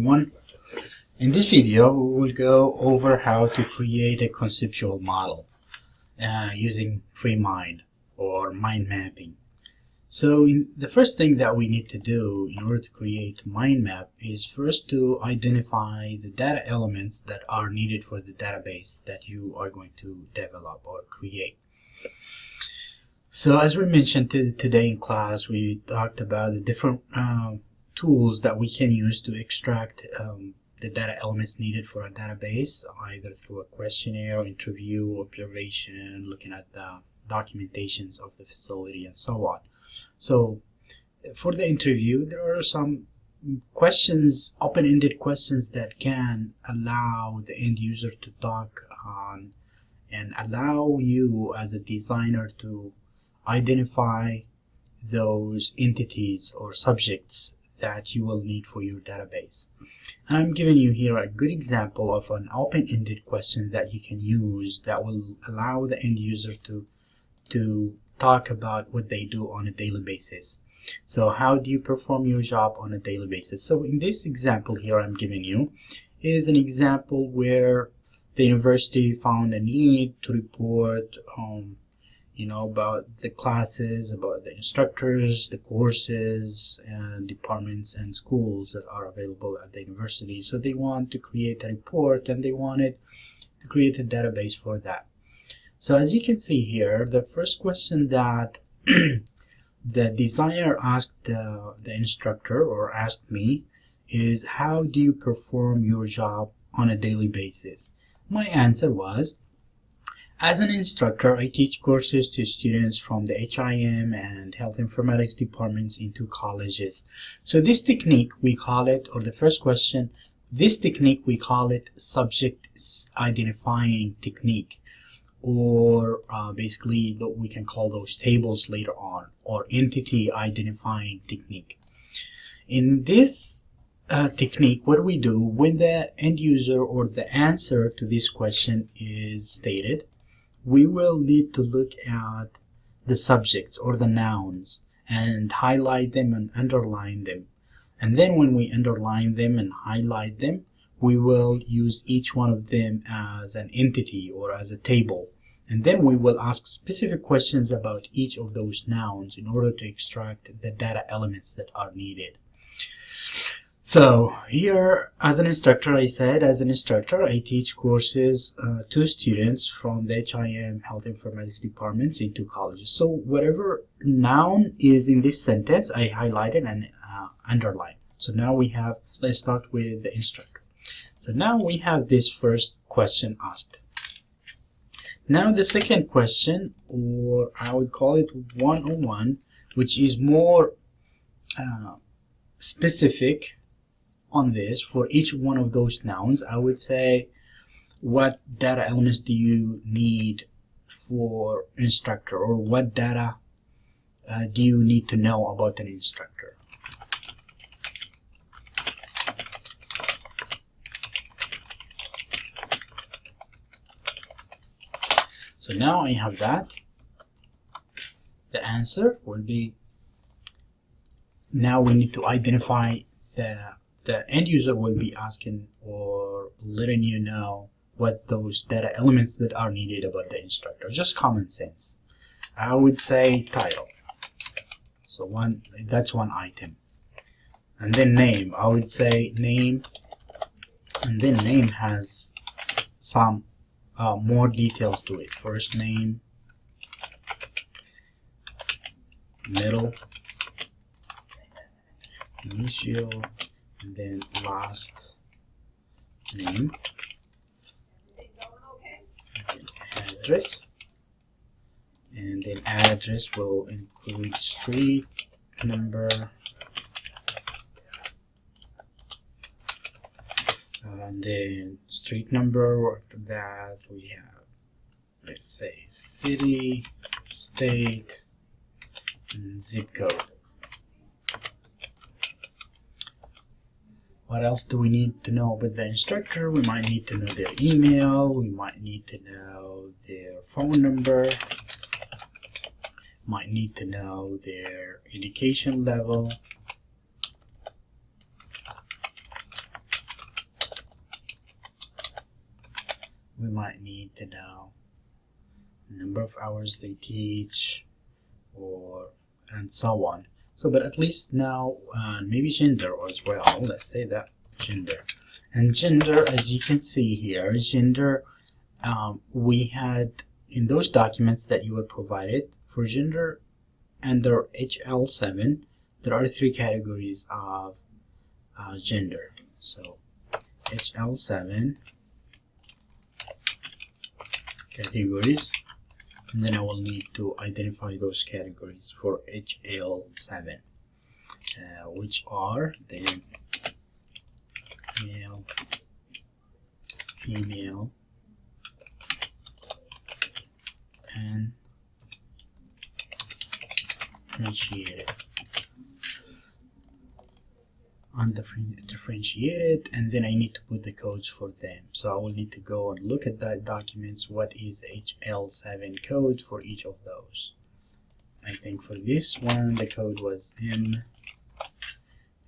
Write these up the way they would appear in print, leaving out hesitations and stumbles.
everyone. In this video we will go over how to create a conceptual model using FreeMind or mind mapping. So the first thing that we need to do in order to create Mindmap is first to identify the data elements that are needed for the database that you are going to develop or create. So as we mentioned today in class, we talked about the different tools that we can use to extract the data elements needed for a database, either through a questionnaire, interview, observation, looking at the documentations of the facility, and so on. So for the interview, there are some questions, open-ended questions that can allow the end user to talk on and allow you as a designer to identify those entities or subjects that you will need for your database. And I'm giving you here a good example of an open-ended question that you can use that will allow the end user to talk about what they do on a daily basis. So how do you perform your job on a daily basis? So in this example here I'm giving you is an example where the university found a need to report about the classes, about the instructors, the courses, and departments and schools that are available at the university. So they want to create a report and they wanted to create a database for that. So as you can see here, the first question that the designer asked the instructor or asked me is, how do you perform your job on a daily basis? My answer was, as an instructor, I teach courses to students from the HIM and health informatics departments in 2 colleges. So this technique, we call it, or the first question, this technique, we call it subject identifying technique, or basically we can call those tables later on, or entity identifying technique. In this technique, what we do when the end user or the answer to this question is stated, we will need to look at the subjects or the nouns and highlight them and underline them. And then when we underline them and highlight them, we will use each one of them as an entity or as a table. And then we will ask specific questions about each of those nouns in order to extract the data elements that are needed. So here, as an instructor, I said, as an instructor, I teach courses to students from the HIM health informatics departments in 2 colleges. So whatever noun is in this sentence, I highlighted and underlined. So now we have, let's start with the instructor. So now we have this first question asked. Now the second question, or I would call it 101, which is more specific on this. For each one of those nouns, I would say, what data elements do you need for instructor, or what data do you need to know about an instructor? So now I have that. The answer will be, now we need to identify the end user will be asking or letting you know what those data elements that are needed about the instructor. Just common sense. I would say title. So that's one item. And then name. I would say name. And then name has some more details to it. First name, middle, initial, and then last name, and address, and then address will include street number, and then street number. After that we have, let's say, city, state, and zip code. What else do we need to know about the instructor? We might need to know their email, we might need to know their phone number, might need to know their education level, we might need to know the number of hours they teach, or and so on. So, but at least now maybe gender as well. Let's say that gender. And gender, as you can see here, gender, we had in those documents that you were provided for gender under HL7, there are 3 categories of gender. So HL7 categories, and then I will need to identify those categories for HL7, which are then male, female, and differentiated. Undifferentiated, and then I need to put the codes for them. So I will need to go and look at that documents. What is the HL7 code for each of those? I think for this one the code was M,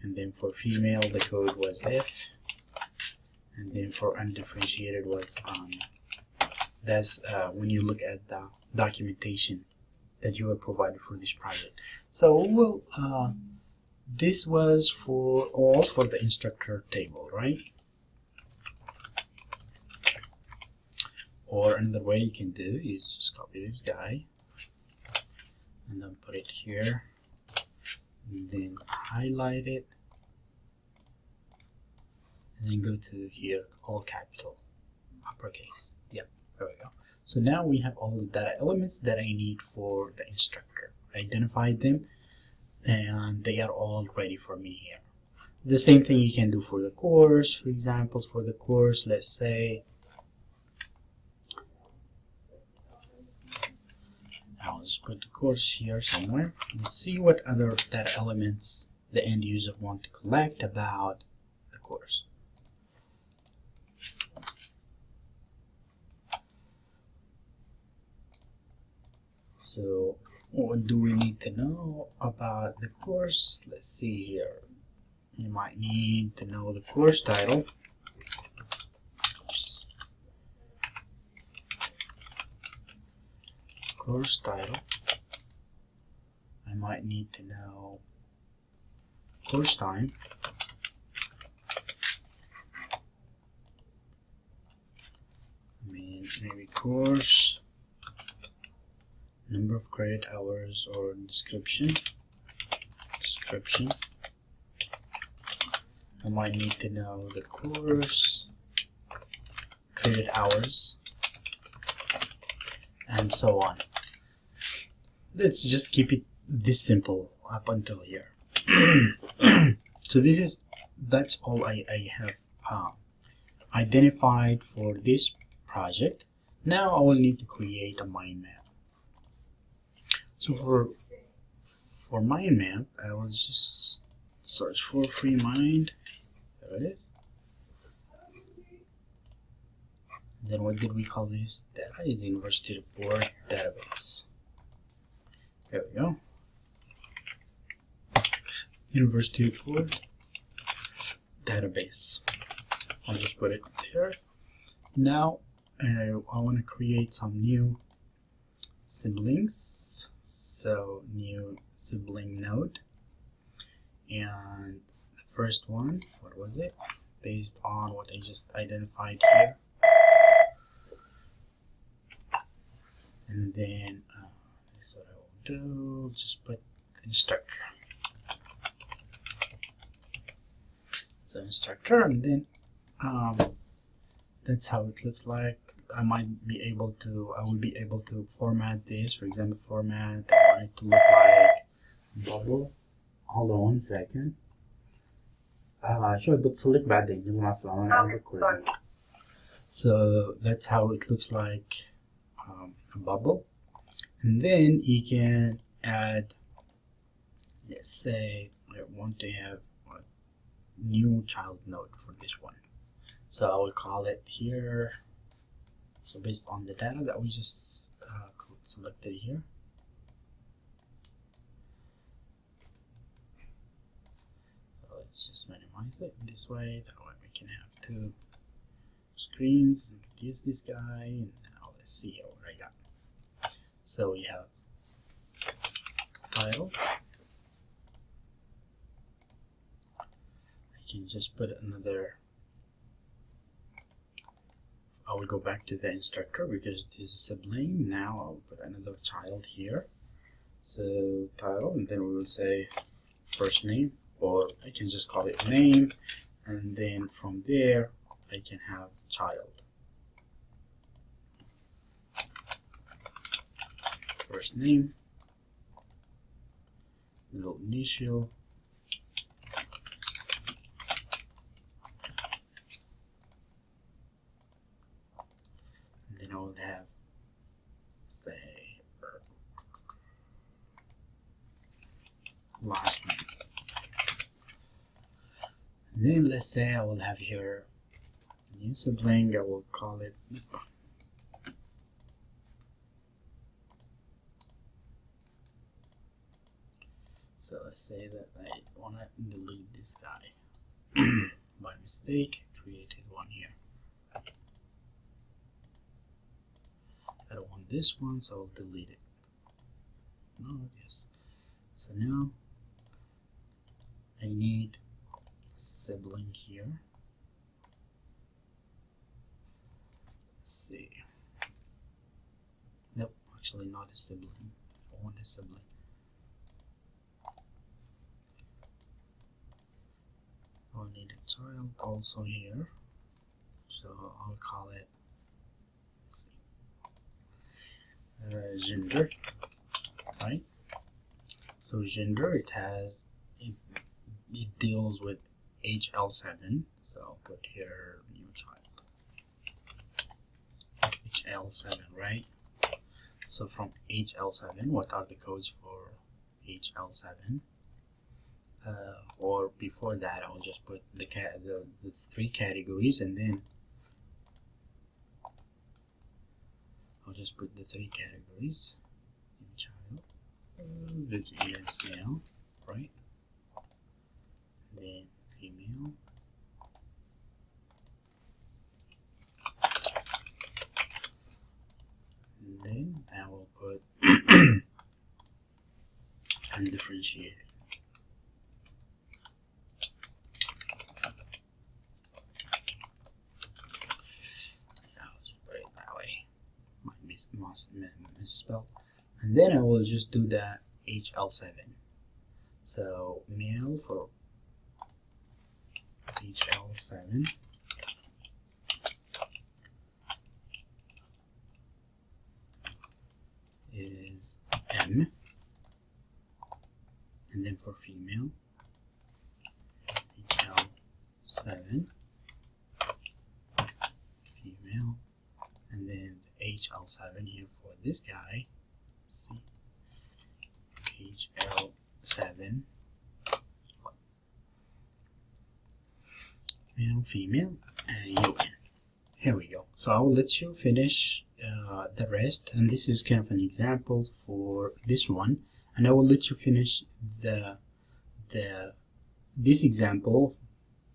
and then for female the code was F, and then for undifferentiated was that's when you look at the documentation that you were provided for this project. So we'll this was for all for the instructor table, right? Or another way you can do is just copy this guy and then put it here, and then highlight it, and then go to here, all capital, uppercase. Yep, there we go. So now we have all the data elements that I need for the instructor. I identified them, and they are all ready for me here. The same thing you can do for the course. For example, for the course, let's say I'll just put the course here somewhere. Let's see what other data elements the end user want to collect about the course. So what do we need to know about the course? Let's see here. You might need to know the course title. Course title. I might need to know course time. Maybe course, number of credit hours, or description. I might need to know the course, credit hours, and so on. Let's just keep it this simple up until here. So that's all I have identified for this project. Now I will need to create a mind map. So for mind map, I will just search for free mind. There it is. Then what did we call this? Data is university report database. There we go. University report database. I'll just put it there. Now I want to create some new siblings. So new sibling node, and the first one, what was it? Based on what I just identified here. And then this is what I will do. Just put instructor. So instructor, and then that's how it looks like. I will be able to format this. For example, format, I want it to look like bubble. Hold on 1 second. شو بتصلك بعدين مع السلامة أنا بكل. So that's how it looks like, a bubble. And then you can add, let's say I want to have a new child node for this one. So I will call it here. So based on the data that we just selected here. So let's just minimize it this way. That way we can have 2 screens, use this guy, and now let's see what I got. So we have title. I can just put another. I will go back to the instructor because this is a sibling. Now I'll put another child here. So title, and then we will say first name, or I can just call it name, and then from there I can have child. First name, little initial, and then I will have say last name. And then let's say I will have here a new sibling. I will call it so let's say that I want to delete this guy by mistake, created one here. I don't want this one, so I'll delete it. No, yes. So now I need a sibling here. Let's see. Nope, actually not a sibling. I want a sibling. I'll need a child also here. So I'll call it gender, right? So gender, it deals with HL7. So I'll put here new child. HL7, right? So from HL7, what are the codes for HL7? Or before that, I'll just put the three categories, and then I'll just put the three categories. Child, which is male, right? Then female, and then I will put undifferentiated. Misspelled, and then I will just do that HL7. So male for HL7 is M, and then for female HL7 female, and then HL7 here for this guy. See, HL7 male, female, and UN. Here we go. So I will let you finish the rest, and this is kind of an example for this one, and I will let you finish this example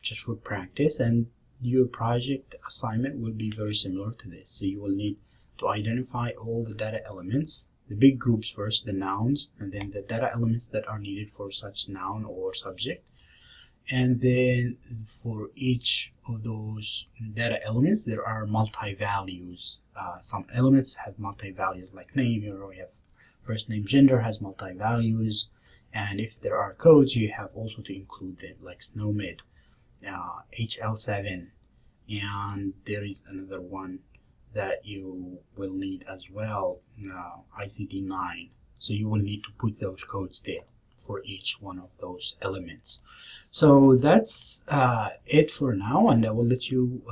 just for practice, and your project assignment will be very similar to this. So you will need to identify all the data elements, the big groups first, the nouns, and then the data elements that are needed for such noun or subject. And then for each of those data elements, there are multi-values. Some elements have multi-values, like name. Here we have first name, gender has multi-values, and if there are codes, you have also to include them, like SNOMED, HL7, and there is another one that you will need as well, ICD-9. So you will need to put those codes there for each one of those elements. So that's it for now, and I will let you